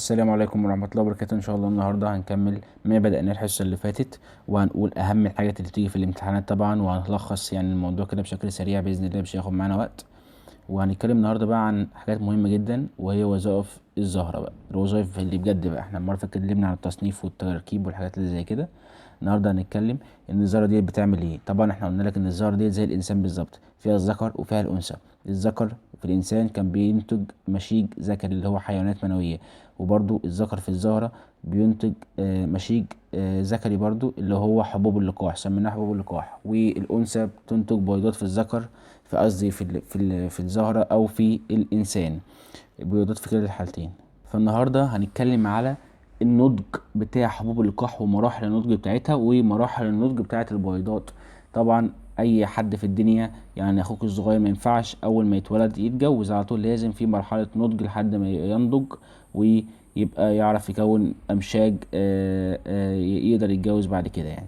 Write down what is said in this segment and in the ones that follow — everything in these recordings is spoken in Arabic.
السلام عليكم ورحمة الله وبركاته. إن شاء الله النهاردة هنكمل ما بدأناه الحصة اللي فاتت، وهنقول أهم الحاجات اللي بتيجي في الامتحانات طبعا، وهنلخص يعني الموضوع كده بشكل سريع بإذن الله، مش هياخد معانا وقت. وهنتكلم النهاردة بقى عن حاجات مهمة جدا، وهي وظائف الزهرة بقى، الوظائف اللي بجد بقى. احنا المرة اللي فاتت اتكلمنا عن التصنيف والتركيب والحاجات اللي زي كده. النهارده هنتكلم ان الزهرة دي بتعمل ايه. طبعا احنا قلنا لك ان الزهرة دي زي الانسان بالظبط، فيها الذكر وفيها الانثى. الذكر في الانسان كان بينتج مشيج ذكري اللي هو حيوانات منوية، وبرضو الذكر في الزهرة بينتج مشيج ذكري برضو اللي هو حبوب اللقاح، سميناه حبوب اللقاح. والانثى بتنتج بيضات في الذكر، في قصدي في الزهرة او في الانسان، بيضات في كلا الحالتين. فالنهارده هنتكلم على النضج بتاع حبوب اللقاح ومراحل النضج بتاعتها ومراحل النضج بتاعت البيضات. طبعا اي حد في الدنيا، يعني اخوك الصغير ما ينفعش اول ما يتولد يتجوز على طول، لازم في مرحلة نضج لحد ما ينضج ويبقى يعرف يكون امشاج يقدر يتجوز بعد كده يعني.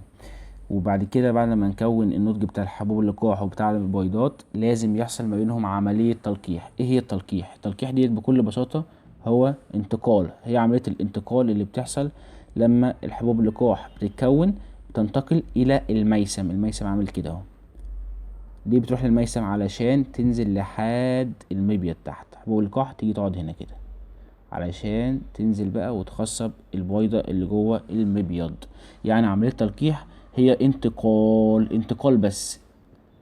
وبعد كده بعد ما نكون النضج بتاع الحبوب اللقاح وبتاع البيضات، لازم يحصل ما بينهم عملية تلقيح. ايه هي التلقيح؟ التلقيح ديت بكل بساطة هو انتقال، هي عملية الانتقال اللي بتحصل لما الحبوب اللقاح بتتكون تنتقل الى الميسم. الميسم عامل كده اهو، دي بتروح للميسم علشان تنزل لحد المبيض تحت. حبوب اللقاح تيجي تقعد هنا كده علشان تنزل بقى وتخصب البيضة اللي جوه المبيض. يعني عملية تلقيح هي انتقال بس.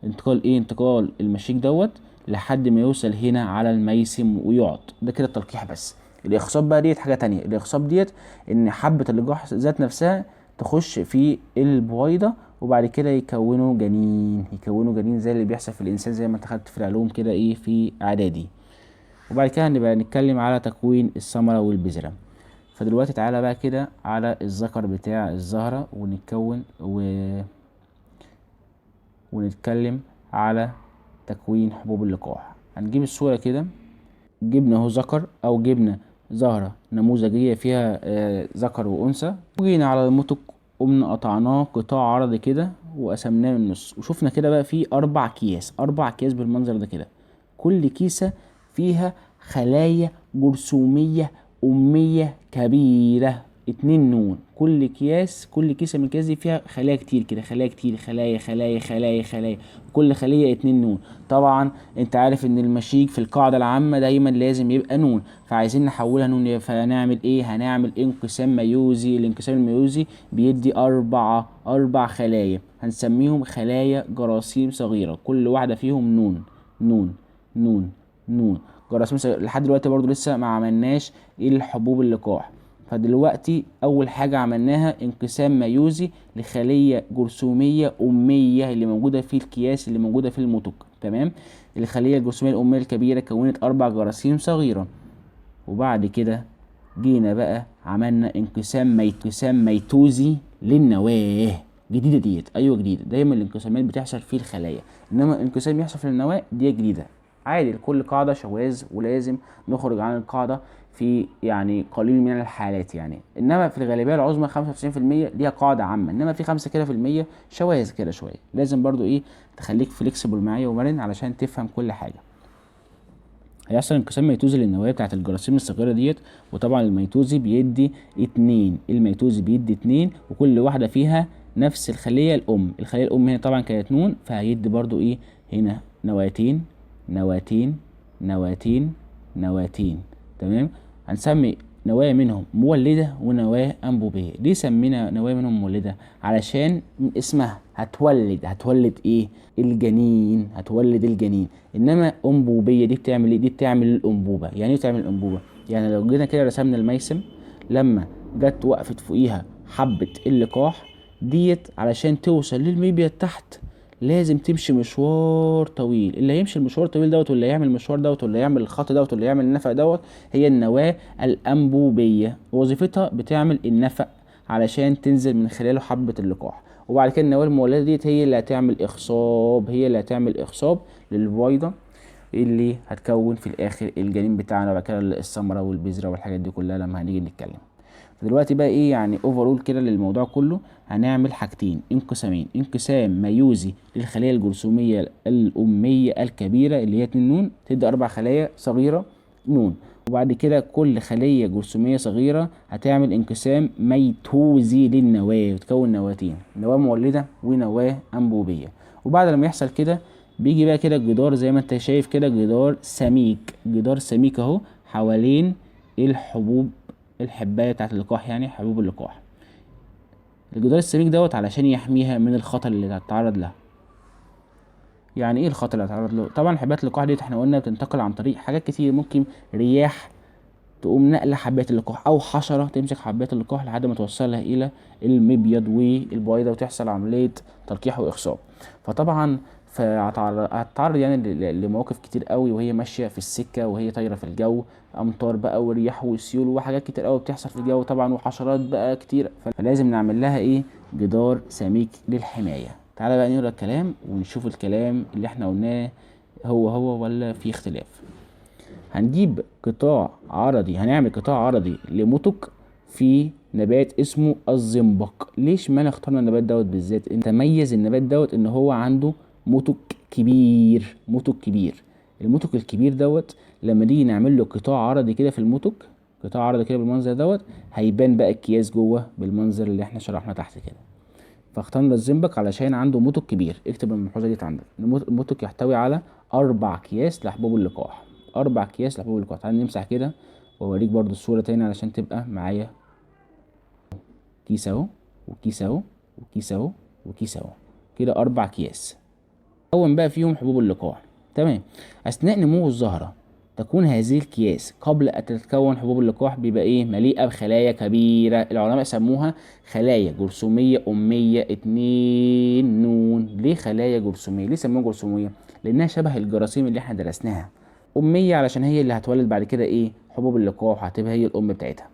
انتقال ايه؟ انتقال المشيك دوت لحد ما يوصل هنا على الميسم ويقعد. ده كده التلقيح بس. الاخصاب بقى ديت حاجة تانية. الاخصاب ديت ان حبة اللقاح ذات نفسها تخش في البويضة، وبعد كده يكونوا جنين زي اللي بيحصل في الانسان، زي ما انت خدت في العلوم كده ايه في اعدادي. وبعد كده هنبقى نتكلم على تكوين الثمرة والبذرة. فدلوقتي تعالى بقى كده على الذكر بتاع الزهرة ونتكلم على تكوين حبوب اللقاح. هنجيب الصورة كده، جبنا اهو ذكر او جبنا زهرة نموذجية فيها ذكر وانثى، وجينا على المتق قمنا قطعناه قطاع عرضي كده وقسمناه من النص، وشفنا كده بقى فيه 4 أكياس بالمنظر ده كده. كل كيسة فيها خلايا جرثومية أمية كبيرة 2 نون. كل كيسة من الأكياس دي فيها خلايا كتير كده، خلايا كتير، خلايا خلايا خلايا خلايا، كل خلية 2 نون. طبعا انت عارف ان المشيج في القاعدة العامة دايما لازم يبقى نون، فعايزين نحولها نون. فهنعمل ايه؟ هنعمل انقسام ميوزي. الانقسام الميوزي بيدي أربع خلايا، هنسميهم خلايا جراثيم صغيرة، كل واحدة فيهم نون نون نون نون. جراثيم صغيرة. لحد دلوقتي برضو لسه ما عملناش الحبوب اللقاح. فدلوقتي اول حاجة عملناها انقسام ميوزي لخلية جرثومية امية اللي موجودة في الكياس اللي موجودة في المتق. تمام. الخلية الجرثومية الامية الكبيرة كونت 4 جراثيم صغيرة. وبعد كده جينا بقى عملنا انقسام ميتوزي للنواة. جديدة ديت، ايوه جديدة. دايما الانقسامات بتحصل في الخلايا، انما الانقسام يحصل في النواة دي جديدة. عادي، لكل قاعدة شواذ ولازم نخرج عن القاعدة في يعني قليل من الحالات يعني. انما في الغالبية العظمى 95% ليها قاعدة عامة، انما في 5 كده في المية شواذ كده شوية. لازم برضو ايه تخليك فليكسبل معايا ومرن علشان تفهم كل حاجة. هيحصل انقسام ميتوزي للنواة بتاعت الجراثيم الصغيرة ديت، وطبعا الميتوزي بيدي 2. الميتوزي بيدي 2 وكل واحدة فيها نفس الخلية الأم. الخلية الأم هنا طبعا كانت نون، فهيدي برضو ايه هنا نواتين نواتين نواتين نواتين. تمام. هنسمي نواة منهم مولدة ونواة أنبوبية. ليه سمينا نواة منهم مولدة؟ علشان من اسمها هتولد ايه؟ هتولد الجنين. انما انبوبيه دي بتعمل ايه؟ دي بتعمل الانبوبه. يعني ايه تعمل الانبوبه؟ يعني لو جينا كده رسمنا الميسم، لما جت وقفت فوقيها حبه اللقاح ديت علشان توصل للميبيا تحت، لازم تمشي مشوار طويل. اللي هيمشي المشوار الطويل دوت، واللي هيعمل المشوار دوت، واللي هيعمل الخط دوت، واللي هيعمل النفق دوت، هي النواه الانبوبيه. وظيفتها بتعمل النفق علشان تنزل من خلاله حبه اللقاح. وبعد كده النواه المولده ديت هي اللي هتعمل اخصاب للبويضه اللي هتكون في الاخر الجنين بتاعنا، وبعد كده الثمره والبذره والحاجات دي كلها لما هنيجي نتكلم. فدلوقتي بقى ايه يعني اوفرول كده للموضوع كله؟ هنعمل حاجتين، انقسامين. انقسام ميوزي للخليه الجرثوميه الاميه الكبيره اللي هي 2 نون، تدي 4 خلايا صغيره نون. وبعد كده كل خلية جرثومية صغيرة هتعمل انقسام ميتوزي للنواة وتكون نواتين، نواة مولدة ونواة أنبوبية. وبعد لما يحصل كده بيجي بقى كده الجدار زي ما انت شايف كده، جدار سميك، جدار سميك اهو حوالين الحبوب، الحباية بتاعت اللقاح، يعني حبوب اللقاح. الجدار السميك دوت علشان يحميها من الخطر اللي هتتعرض له. يعني ايه الخطر اللي هتتعرض له؟ طبعا حباية اللقاح دي احنا قلنا بتنتقل عن طريق حاجات كتير، ممكن رياح تقوم نقل حباية اللقاح، او حشرة تمسك حباية اللقاح لحد ما توصلها الى المبيض والبويضة وتحصل عملية تلقيح واخصاب. فطبعا هتتعرض يعني لمواقف كتير قوي وهي ماشية في السكة، وهي طايرة في الجو، امطار بقى ورياح وسيول وحاجات كتير قوي بتحصل في الجو طبعا، وحشرات بقى كتير، فلازم نعمل لها ايه؟ جدار سميك للحماية. تعالى بقى نقرا الكلام ونشوف الكلام اللي احنا قلناه هو ولا في اختلاف. هنجيب قطاع عرضي، هنعمل قطاع عرضي لمتك في نبات اسمه الزنبق. ليش ما اخترنا النبات دوت بالذات؟ انت ميز النبات دوت ان هو عنده متك كبير، متك كبير. المتك الكبير دوت لما نيجي نعمل له قطاع عرضي كده في المتك، قطاع عرضي كده بالمنظر دوت، هيبان بقى الكياس جوه بالمنظر اللي احنا شرحنا تحت كده. فاخترنا الزنبق علشان عنده متك كبير. اكتب الملحوظه دي عندك، المتك يحتوي على 4 اكياس لحبوب اللقاح، 4 اكياس لحبوب اللقاح. تعال نمسح كده واوريك برضو الصوره تاني علشان تبقى معايا. كيس اهو، وكيس اهو، وكيس اهو، وكيس اهو، كده 4 اكياس. كون بقى فيهم حبوب اللقاح. تمام. اثناء نمو الزهره تكون هذه الكياس قبل ان تتكون حبوب اللقاح بيبقى ايه؟ مليئه بخلايا كبيره، العلماء سموها خلايا جرثوميه اميه 2 نون. ليه خلايا جرثوميه؟ ليه سموها جرثوميه؟ لانها شبه الجراثيم اللي احنا درسناها. اميه علشان هي اللي هتولد بعد كده ايه؟ حبوب اللقاح، هتبقى هي الام بتاعتها.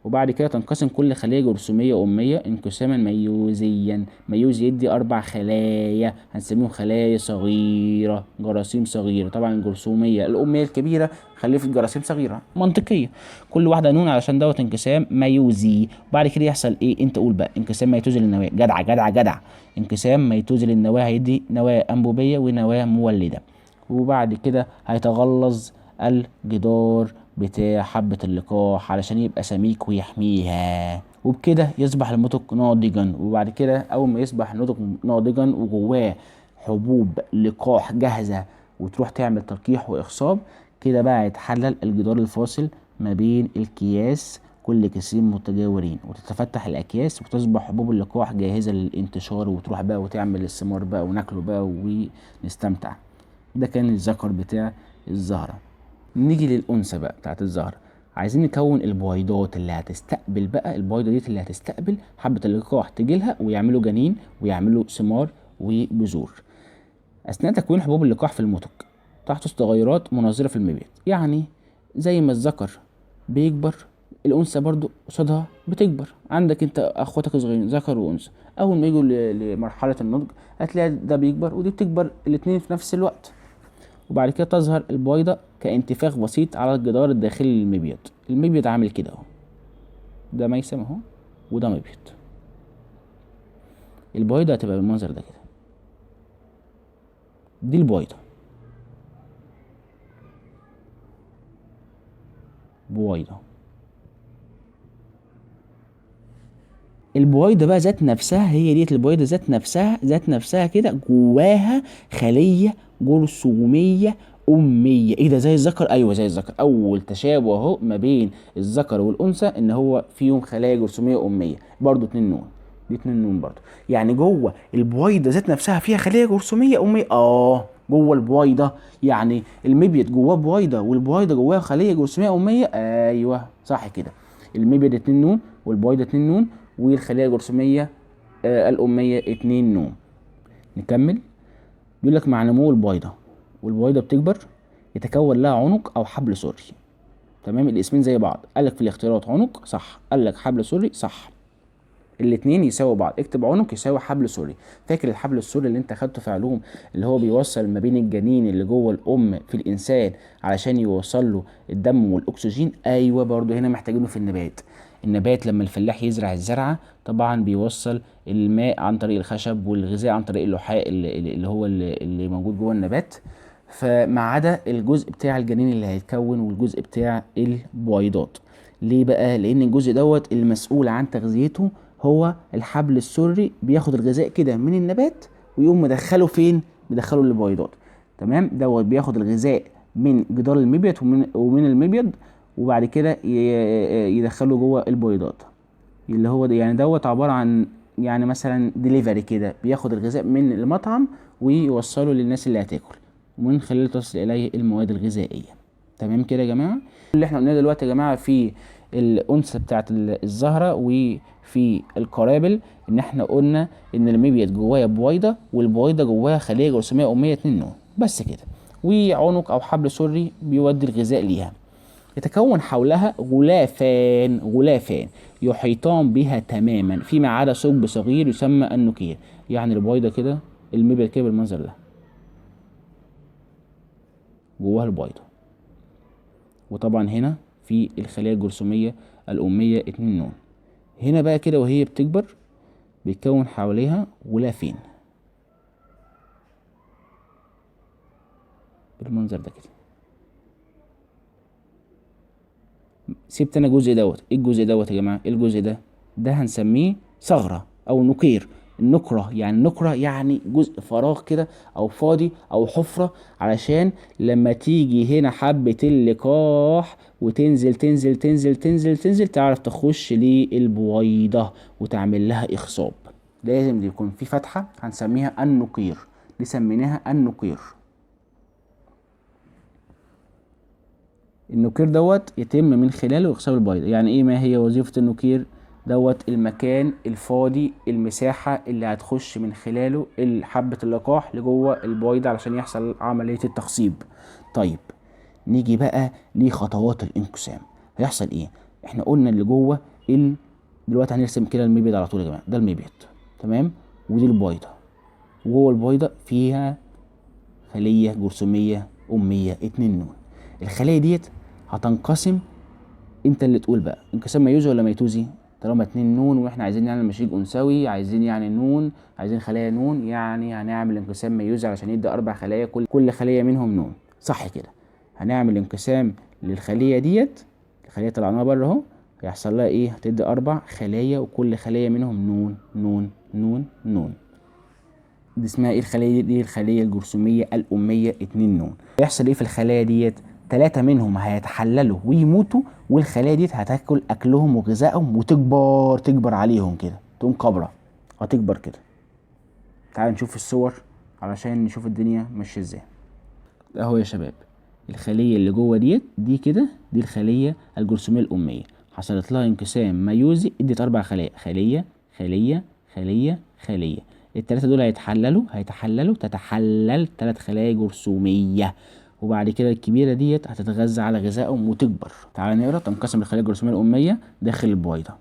وبعد كده تنقسم كل خلية جرثومية أمية انقساما ميوزيا. ميوز يدي 4 خلايا هنسميهم خلايا صغيرة، جراثيم صغيرة. طبعا الجرثومية الأمية الكبيرة خلفت جراثيم صغيرة، منطقية. كل واحدة نون علشان دوت انقسام ميوزي. وبعد كده يحصل ايه؟ انت قول بقى. انقسام ميتوزي للنواة. جدع جدع جدع. انقسام ميتوزي للنواة هيدي نواة أنبوبية ونواة مولدة. وبعد كده هيتغلظ الجدار بتاع حبة اللقاح علشان يبقى سميك ويحميها، وبكده يصبح المتك ناضجا. وبعد كده اول ما يصبح النتج ناضجا وجواه حبوب لقاح جاهزة وتروح تعمل تلقيح واخصاب، كده بقى هيتحلل الجدار الفاصل ما بين الكياس، كل كيسين متجاورين، وتتفتح الاكياس وتصبح حبوب اللقاح جاهزة للانتشار، وتروح بقى وتعمل الثمار بقى وناكله بقى ونستمتع. ده كان الذكر بتاع الزهرة. نيجي للأنثى بقى بتاعت الزهرة. عايزين نكون البويضات اللي هتستقبل بقى، البويضة دي اللي هتستقبل حبة اللقاح تجيلها ويعملوا جنين ويعملوا ثمار وبذور. أثناء تكوين حبوب اللقاح في المتك تحدث تغيرات مناظرة في المبيض. يعني زي ما الذكر بيكبر، الأنثى برضو قصادها بتكبر. عندك انت اخواتك صغيرين ذكر وأنثى، أول ما يجوا لمرحلة النضج هتلاقي ده بيكبر ودي بتكبر، الاتنين في نفس الوقت. وبعد كده تظهر البويضة كانتفاخ بسيط على الجدار الداخلي للمبيض. المبيض عامل كده اهو، ده ميسم اهو وده مبيض. البويضة هتبقى بالمنظر ده كده، دي البويضة، بويضة. البويضة بقى ذات نفسها، هي ديت البويضة ذات نفسها كده جواها خلية جرثومية أمية. ايه ده؟ زي الذكر؟ ايوه زي الذكر. اول تشابه اهو ما بين الذكر والأنثى ان هو فيهم خلايا جرثومية أمية، برضو 2 نون، دي 2 نون برضو. يعني جوه البويضة ذات نفسها فيها خلية جرثومية أمية. جوه البويضة، يعني المبيض جواه بويضة والبويضة جواها خلية جرثومية أمية. ايوه صح كده. المبيض 2 نون والبويضة 2 نون والخلية الجرثومية الأمية 2 نون. نكمل. بيقول لك مع نمو البويضة والبويضة بتكبر يتكون لها عنق أو حبل سري. تمام، الاسمين زي بعض. قال لك في الاختيارات عنق صح، قال لك حبل سري صح. الاتنين يساوي بعض. اكتب عنق يساوي حبل سري. فاكر الحبل السري اللي انت اخدته في علوم، اللي هو بيوصل ما بين الجنين اللي جوه الام في الانسان علشان يوصل له الدم والاكسجين؟ ايوه برضو هنا محتاجينه في النبات. النبات لما الفلاح يزرع الزرعه طبعا بيوصل الماء عن طريق الخشب والغذاء عن طريق اللحاء اللي هو اللي موجود جوه النبات. فما عدا الجزء بتاع الجنين اللي هيتكون والجزء بتاع البويضات. ليه بقى؟ لان الجزء دوت المسؤول عن تغذيته هو الحبل السري، بياخد الغذاء كده من النبات ويقوم مدخله فين؟ مدخله للبويضات. تمام، دوت بياخد الغذاء من جدار المبيض ومن المبيض، وبعد كده يدخله جوه البويضات. اللي هو ده يعني دوت عباره عن يعني مثلا ديليفري كده، بياخد الغذاء من المطعم ويوصله للناس اللي هتاكل، ومن خلاله تصل اليه المواد الغذائيه. تمام كده يا جماعه؟ اللي احنا قلناه دلوقتي يا جماعه في الانثى بتاعت الزهره وفي القرابل، ان احنا قلنا ان المبيض جوايا بويضه، والبويضه جواها خليه جرثوميه اميه 2 نوع بس كده، وعنق او حبل سري بيودي الغذاء ليها. يتكون حولها غلافان يحيطان بها تماما فيما عدا ثقب صغير يسمى النقير. يعني البويضة كده، المبيض كده بالمنظر ده، جواها البويضة. وطبعا هنا في الخلايا الجرثومية الأمية 2 نون. هنا بقى كده وهي بتكبر بيتكون حواليها غلافين بالمنظر ده كده. سبت انا الجزء دوت. ايه الجزء دوت يا جماعه؟ ايه الجزء ده؟ ده هنسميه ثغره او نقير. النقره يعني جزء فراغ كده او فاضي او حفره، علشان لما تيجي هنا حبه اللقاح وتنزل تنزل تنزل تنزل تنزل تعرف تخش للبويضه وتعمل لها اخصاب. لازم يكون في فتحه هنسميها النقير، دي سميناها النقير. النقير دوت يتم من خلاله اخصاب البيضة. يعني ايه؟ ما هي وظيفة النقير دوت؟ المكان الفاضي، المساحة اللي هتخش من خلاله حبة اللقاح لجوه البيضة علشان يحصل عملية التخصيب. طيب نيجي بقى لخطوات الانقسام. هيحصل ايه؟ احنا قلنا اللي جوه دلوقتي هنرسم كده المبيض على طول يا جماعة. ده المبيض، تمام، ودي البيضة، وجوه البيضة فيها خلية جرثومية أمية 2 نون. الخلية ديت هتنقسم. انت اللي تقول بقى انقسام ميوزي ولا ميتوزي؟ طالما 2 نون واحنا عايزين نعمل مشيج انثوي، عايزين يعني نون، عايزين خلايا نون، يعني هنعمل انقسام ميوزي علشان يدي 4 خلايا، كل خلية منهم نون، صح كده؟ هنعمل انقسام للخلية ديت، الخلية طلعناها بره اهو، هيحصل لها ايه؟ هتدي 4 خلايا وكل خلية منهم نون نون نون نون. دي اسمها ايه الخلية دي؟ الخلية الجرثومية الأمية 2 نون. هيحصل ايه في الخلايا ديت؟ 3 منهم هيتحللوا ويموتوا، والخلايا ديت هتاكل اكلهم وغذائهم وتكبر عليهم كده، تقوم كبرة هتكبر كده. تعال نشوف الصور علشان نشوف الدنيا ماشية ازاي. اهو يا شباب الخلية اللي جوه دي كده، دي الخلية الجرثومية الأمية، حصلت لها انقسام ميوزي، ادت 4 خلايا، خلية خلية خلية خلية. التلاتة دول هيتحللوا تتحلل 3 خلايا جرثومية، وبعد كده الكبيرة ديت هتتغذى على غذائهم وتكبر. تعال نقرا. تنقسم الخلايا الجرثومية الأمية داخل البويضة.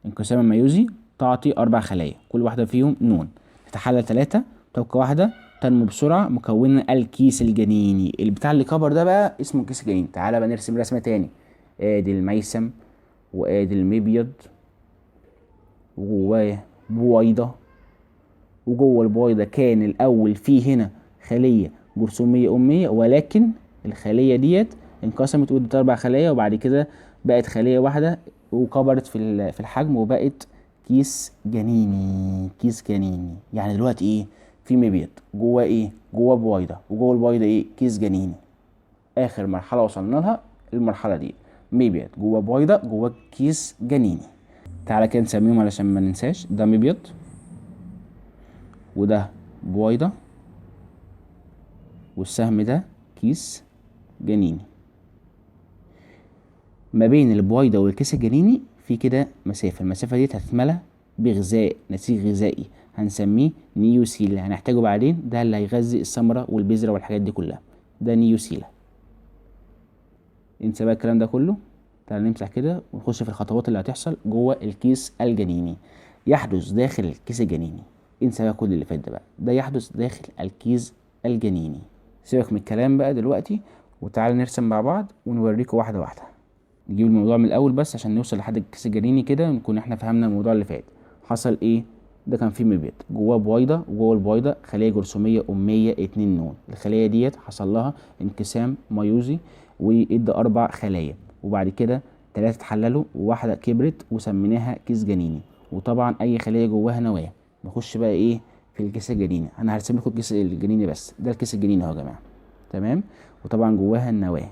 انقسام الميوزي تعطي 4 خلايا كل واحدة فيهم نون، تتحلل 3، تبقى واحدة تنمو بسرعة مكونة الكيس الجنيني. البتاع اللي كبر ده بقى اسمه الكيس الجنيني. تعالى بقى نرسم رسمة تاني. ادي الميسم وادي المبيض وجواه بويضة، وجوه البويضة كان الأول فيه هنا خلية جرثومية أمية، ولكن الخلية ديت انقسمت وادت 4 خلايا، وبعد كده بقت خلية واحدة وكبرت في الحجم وبقت كيس جنيني. كيس جنيني يعني دلوقتي ايه؟ في مبيض جواه ايه؟ جواه بويضة، وجوه البويضة ايه؟ كيس جنيني. آخر مرحلة وصلنا لها المرحلة دي، مبيض جوه بويضة جوه كيس جنيني. تعالى كده نسميهم علشان ما ننساش. ده مبيض، وده بويضة، والسهم ده كيس جنيني. ما بين البويضة والكيس الجنيني في كده مسافة، المسافة دي هتتملى بغذاء، نسيج غذائي هنسميه نيوسيلا، هنحتاجه بعدين، ده اللي هيغذي الثمرة والبذرة والحاجات دي كلها، ده نيوسيلا. انسى بقى الكلام ده كله. تعال نمسح كده ونخش في الخطوات اللي هتحصل جوه الكيس الجنيني. يحدث داخل الكيس الجنيني، انسى بقى كل اللي فات ده بقى، ده يحدث داخل الكيس الجنيني. سيبك من الكلام بقى دلوقتي وتعال نرسم مع بعض ونوريكم واحدة واحدة. نجيب الموضوع من الأول بس عشان نوصل لحد الكيس الجنيني كده نكون احنا فهمنا الموضوع اللي فات. حصل ايه؟ ده كان فيه مبيض جواه بويضه، وجوه البويضه خليه جرثوميه اميه 2 نون. الخليه ديت حصل لها انقسام ميوزي وادى 4 خلايا، وبعد كده 3 اتحللوا وواحده كبرت وسميناها كيس جنيني. وطبعا اي خليه جواها نواه. نخش بقى ايه في الكيس الجنيني. انا هرسم لكم الكيس الجنيني بس، ده الكيس الجنيني اهو يا جماعه، تمام. وطبعا جواها النواه.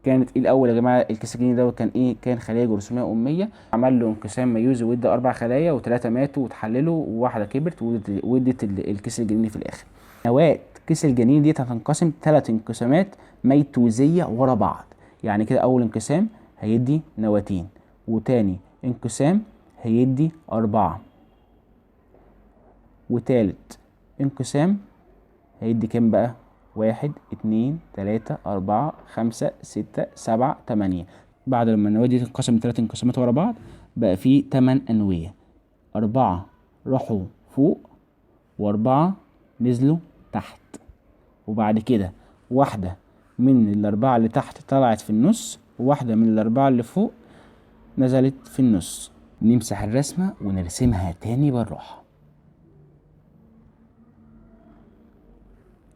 كانت ايه الاول يا جماعه؟ الكيس الجنيني دوت كان ايه؟ كان خليه جرثوميه اميه، عمل له انقسام ميوزي وادى 4 خلايا، و3 ماتوا واتحللوا وواحده كبرت وادت الكيس الجنيني في الاخر. نواه كيس الجنين ديت هتنقسم 3 انقسامات ميتوزيه ورا بعض. يعني كده اول انقسام هيدي نواتين، وتاني انقسام هيدي 4، وتالت انقسام هيدي كام بقى؟ 1 2 3 4 5 6 7 8. بعد لما النواة دي تنقسم 3 انقسامات ورا بعض بقى في 8 أنوية. 4 راحوا فوق و4 نزلوا تحت. وبعد كده واحدة من ال4 اللي تحت طلعت في النص، وواحدة من ال4 اللي فوق نزلت في النص. نمسح الرسمة ونرسمها تاني بالراحة.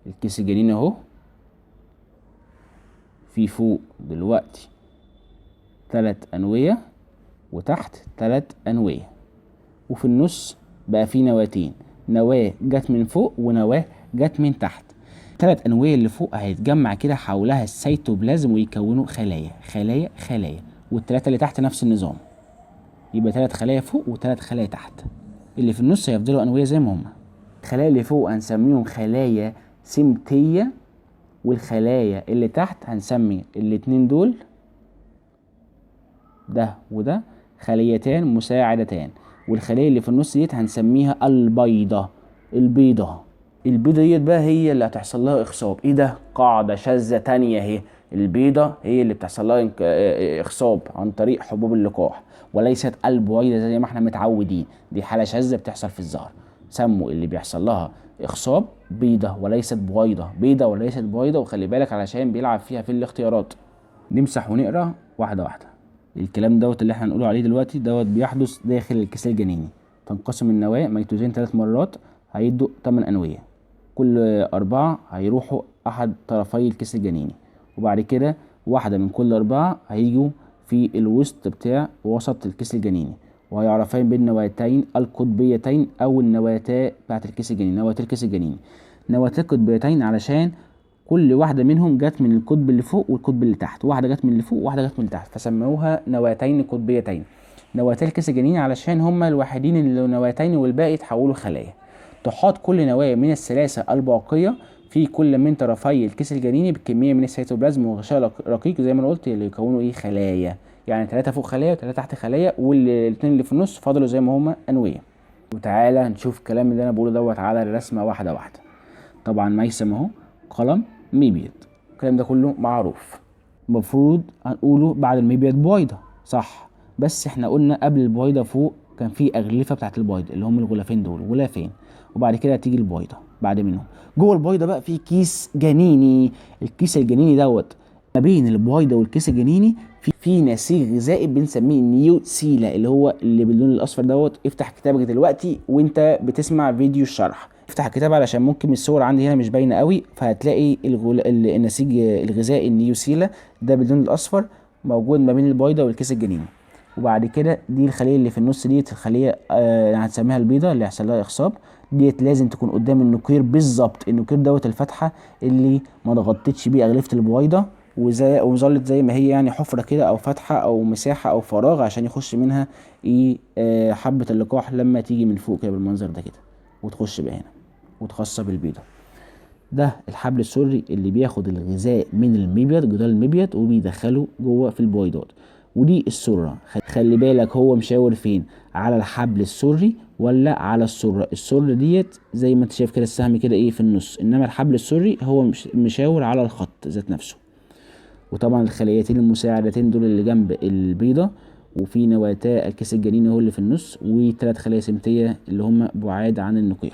الكيس الجنين اهو، في فوق دلوقتي 3 أنوية وتحت 3 أنوية، وفي النص بقى في نواتين، نواة جت من فوق ونواة جت من تحت. 3 أنوية اللي فوق هيتجمع كده حولها السيتوبلازم ويكونوا خلايا خلايا خلايا، والتلاتة اللي تحت نفس النظام، يبقى 3 خلايا فوق و3 خلايا تحت. اللي في النص هيفضلوا أنوية زي ما هما. الخلايا اللي فوق هنسميهم خلايا سمتية، والخلايا اللي تحت هنسمي الاتنين دول ده وده خليتان مساعدتان، والخلية اللي في النص ديت هنسميها البيضة. البيضة ديت بقى هي اللي هتحصل لها إخصاب. إيه ده؟ قاعدة شاذة تانية أهي. البيضة هي اللي بتحصل لها إخصاب عن طريق حبوب اللقاح، وليست البويضة زي ما احنا متعودين. دي حالة شاذة بتحصل في الزهر. سموا اللي بيحصل لها إخصاب بيضة وليست بويضة، بيضة وليست بويضة. وخلي بالك علشان بيلعب فيها في الاختيارات. نمسح ونقرأ واحدة واحدة. الكلام دوت اللي احنا هنقوله عليه دلوقتي دوت بيحدث داخل الكيس الجنيني. تنقسم النواة ميتوزين 3 مرات هيدوا 8 أنوية. كل 4 هيروحوا أحد طرفي الكيس الجنيني، وبعد كده واحدة من كل 4 هيجوا في الوسط بتاع وسط الكيس الجنيني، وهيعرفان بالنواتين القطبيتين أو النواتا بتاعت الكيس الجنيني، نواتي الكيس الجنيني. نواتي قطبيتين علشان كل واحدة منهم جت من القطب اللي فوق والقطب اللي تحت، واحدة جت من اللي فوق وواحدة جت من اللي تحت، فسموها نواتين قطبيتين. نواتي الكيس الجنيني علشان هما الوحيدين اللي نواتين والباقي تحولوا خلايا. تحاط كل نواة من الثلاثة الباقية في كل من طرفي الكيس الجنيني بكمية من السيتوبلازم وغشاء رقيق زي ما انا قلت اللي يكونوا ايه؟ خلايا. يعني 3 فوق خلايا و3 تحت خلايا، والاتنين اللي في النص فضلوا زي ما هما أنوية. وتعالى نشوف الكلام اللي انا بقوله دوت على الرسمة واحدة واحدة. طبعا ميسم اهو، قلم، ميبيض، الكلام ده كله معروف. المفروض هنقوله بعد الميبيض بويضة، صح؟ بس احنا قلنا قبل البويضة فوق كان في أغلفة بتاعت البويضة اللي هم الغلافين دول، غلافين، وبعد كده هتيجي البويضة بعد منهم. جوه البويضة بقى في كيس جنيني. الكيس الجنيني دوت ما بين البويضة والكيس الجنيني في نسيج غذائي بنسميه النيوسيلا، اللي هو اللي باللون الأصفر دوت. افتح كتابك دلوقتي وانت بتسمع فيديو الشرح، افتح الكتاب علشان ممكن الصور عندي هنا مش باينه قوي، فهتلاقي النسيج الغذائي النيوسيلا ده باللون الاصفر موجود ما بين البويضه والكيس الجنيني. وبعد كده دي الخليه اللي في النص ديت الخليه هنسميها البيضه اللي هيحصل لها اخصاب. ديت لازم تكون قدام النقير بالظبط. النقير دوت الفتحه اللي ما ضغطتش بيه اغلفه البويضه وظلت زي ما هي، يعني حفره كده او فتحه او مساحه او فراغ عشان يخش منها ايه حبه اللقاح لما تيجي من فوق كده بالمنظر ده كده وتخش بقى هنا وتخصب البيضة. ده الحبل السري اللي بياخد الغذاء من المبيض، جدار المبيض، وبيدخله جوه في البويضات. ودي السرة. خلي بالك هو مشاور فين؟ على الحبل السري ولا على السرة؟ السرة ديت زي ما انت شايف كده السهم كده ايه في النص، انما الحبل السري هو مشاور على الخط ذات نفسه. وطبعا الخليتين المساعدتين دول اللي جنب البيضة، وفي نواتا الكيس الجنيني هو اللي في النص، و3 خلايا سمتية اللي هم بعاد عن النقير.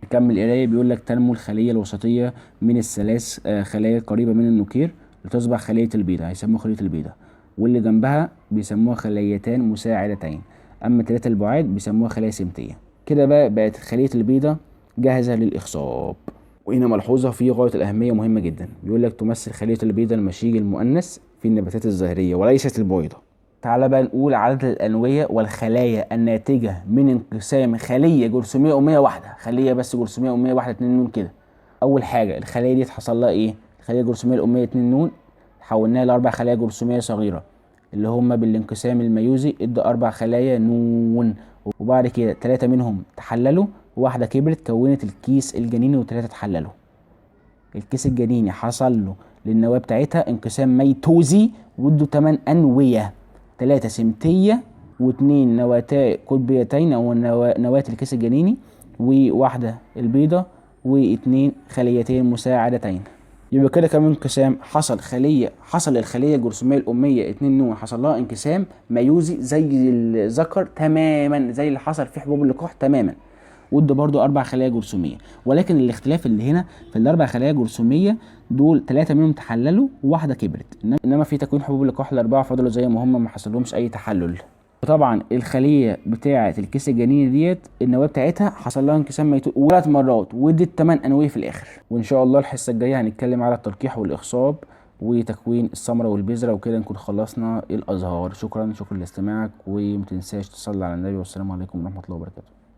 نكمل قرايه. بيقول لك تنمو الخليه الوسطيه من الثلاث خلايا قريبه من النقير لتصبح خليه البيضه، هيسموها خليه البيضه، واللي جنبها بيسموها خليتان مساعدتين، اما 3 البعاد بيسموها خلايا سمتيه. كده بقى بقت خلية البيضة جاهزة للإخصاب. وهنا ملحوظة في غاية الأهمية مهمة جدا، بيقول لك تمثل خلية البيضة المشيج المؤنث في النباتات الزهرية وليست البويضة. تعال بقى نقول عدد الأنوية والخلايا الناتجة من انقسام خلية جرثومية أمية واحدة، خلية بس جرثومية أمية واحدة 2 نون كده. أول حاجة الخلية دي حصل لها إيه؟ الخلية الجرثومية الأمية 2 نون حولناها ل4 خلايا جرثومية صغيرة اللي هم بالانقسام الميوزي ادى 4 خلايا نون، وبعد كده 3 منهم تحللوا وواحدة كبرت كونت الكيس الجنيني و3 اتحللوا. الكيس الجنيني حصل له للنواة بتاعتها انقسام ميتوزي وادوا 8 أنوية، 3 سمتية و2 نواتاء قطبيتين أو نواة الكيس الجنيني وواحدة البيضة و2 خليتين مساعدتين. يبقى كده كم انقسام حصل الخلية الجرثومية الأمية 2 نون حصل لها انقسام ميوزي زي الذكر تماما، زي اللي حصل في حبوب اللقاح تماما، وده برضو 4 خلايا جرثومية. ولكن الاختلاف اللي هنا في ال4 خلايا جرثومية دول 3 منهم تحللوا وواحدة كبرت، انما في تكوين حبوب اللقاح ال4 فضلوا زي ما هم ما حصلهمش اي تحلل. وطبعا الخلية بتاعة الكيس الجنيني ديت النواة بتاعتها حصل لها انقسام ميتوزي 3 مرات وادت 8 أنوية في الآخر. وإن شاء الله الحصة الجاية هنتكلم على التلقيح والإخصاب وتكوين الثمرة والبذرة، وكده نكون خلصنا الأزهار. شكرا لاستماعك، ومتنساش تصلي على النبي، والسلام عليكم ورحمة الله وبركاته.